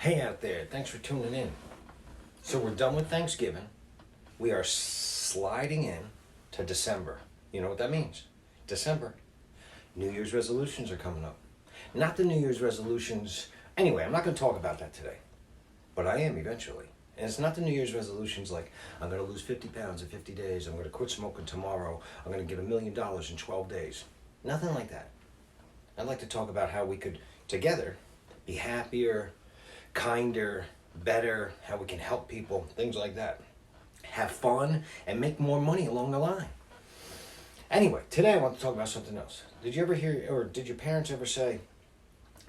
Hey out there, thanks for tuning in. So we're done with Thanksgiving. We are sliding in to December. You know what that means? December. New Year's resolutions are coming up. Not the New Year's resolutions. Anyway, I'm not going to talk about that today. But I am eventually. And it's not the New Year's resolutions like, I'm going to lose 50 pounds in 50 days. I'm going to quit smoking tomorrow. I'm going to get $1 million in 12 days. Nothing like that. I'd like to talk about how we could, together, be happier, kinder, better, how we can help people, things like that. Have fun and make more money along the line. Anyway, today I want to talk about something else. Did you ever hear, or did your parents ever say,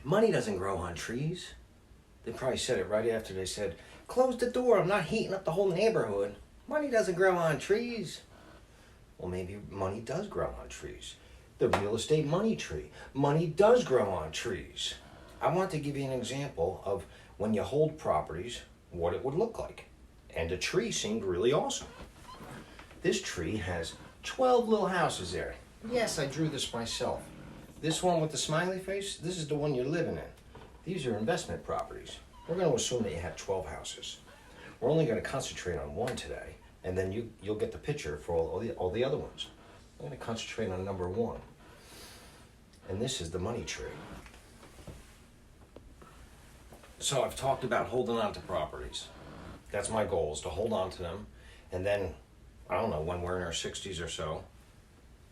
money doesn't grow on trees? They probably said it right after they said, close the door, I'm not heating up the whole neighborhood. Money doesn't grow on trees. Well, maybe money does grow on trees. The real estate money tree. Money does grow on trees. I want to give you an example of when you hold properties, what it would look like. And the tree seemed really awesome. This tree has 12 little houses there. Yes, I drew this myself. This one with the smiley face, this is the one you're living in. These are investment properties. We're going to assume that you have 12 houses. We're only going to concentrate on one today, and then you'll get the picture for all the other ones. I'm going to concentrate on number one. And this is the money tree. So I've talked about holding on to properties. That's my goal, is to hold on to them. And then, I don't know, when we're in our 60s or so,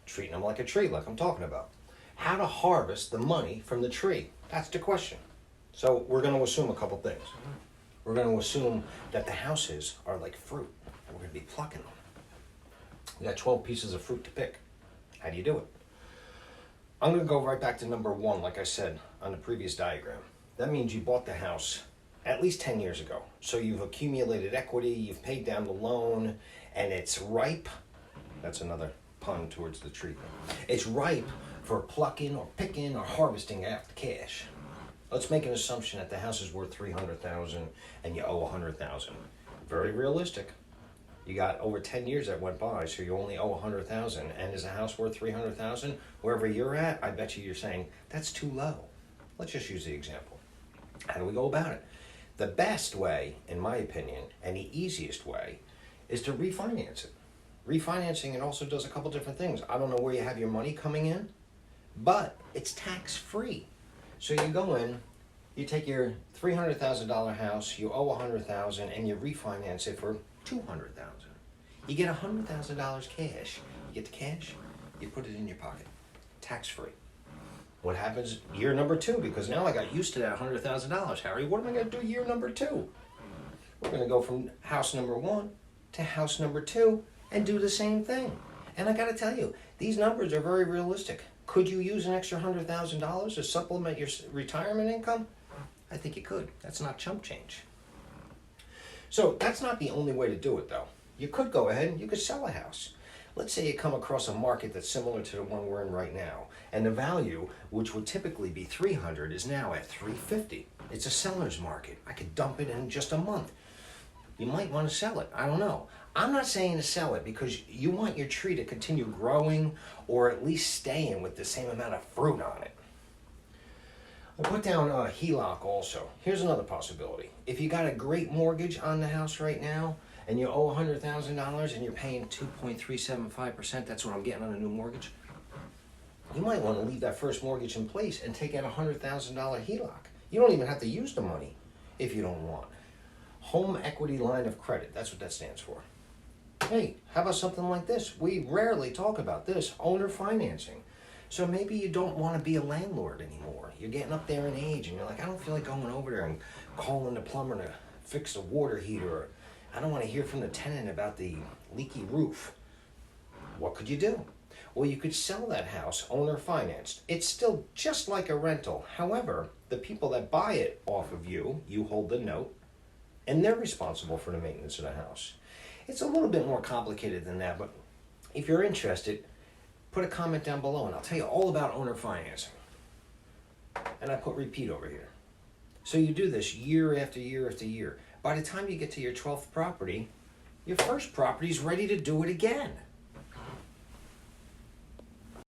treating them like a tree, like I'm talking about. How to harvest the money from the tree. That's the question. So we're going to assume a couple things. We're going to assume that the houses are like fruit. And we're going to be plucking them. We got 12 pieces of fruit to pick. How do you do it? I'm going to go right back to number one, like I said on the previous diagram. That means you bought the house at least 10 years ago. So you've accumulated equity, you've paid down the loan, and it's ripe. That's another pun towards the tree. It's ripe for plucking or picking or harvesting after cash. Let's make an assumption that the house is worth $300,000 and you owe $100,000. Very realistic. You got over 10 years that went by, so you only owe $100,000. And is a house worth $300,000? Wherever you're at, I bet you're saying, that's too low. Let's just use the example. How do we go about it? The best way, in my opinion, and the easiest way, is to refinance it. Refinancing, it also does a couple different things. I don't know where you have your money coming in, but it's tax-free. So you go in, you take your $300,000 house, you owe $100,000, and you refinance it for $200,000. You get $100,000 cash. You get the cash, you put it in your pocket, tax-free. What happens year number two? Because now I got used to that $100,000, Harry. What am I going to do year number two? We're going to go from house number one to house number two and do the same thing. And I got to tell you, these numbers are very realistic. Could you use an extra $100,000 to supplement your retirement income? I think you could. That's not chump change. So that's not the only way to do it, though. You could go ahead and you could sell a house. Let's say you come across a market that's similar to the one we're in right now, and the value, which would typically be $300, is now at $350. It's a seller's market. I could dump it in just a month. You might want to sell it. I don't know. I'm not saying to sell it because you want your tree to continue growing or at least staying with the same amount of fruit on it. I put down a HELOC also. Here's another possibility. If you got a great mortgage on the house right now, and you owe $100,000 and you're paying 2.375%, that's what I'm getting on a new mortgage, you might want to leave that first mortgage in place and take out a $100,000 HELOC. You don't even have to use the money if you don't want. Home Equity Line of Credit, that's what that stands for. Hey, how about something like this? We rarely talk about this, owner financing. So maybe you don't want to be a landlord anymore. You're getting up there in age and you're like, I don't feel like going over there and calling the plumber to fix the water heater, or I don't want to hear from the tenant about the leaky roof. What could you do? Well, you could sell that house, owner financed. It's still just like a rental. However, the people that buy it off of you, you hold the note, and they're responsible for the maintenance of the house. It's a little bit more complicated than that, but if you're interested, put a comment down below and I'll tell you all about owner financing. And I put repeat over here. So you do this year after year after year. By the time you get to your 12th property, your first property is ready to do it again.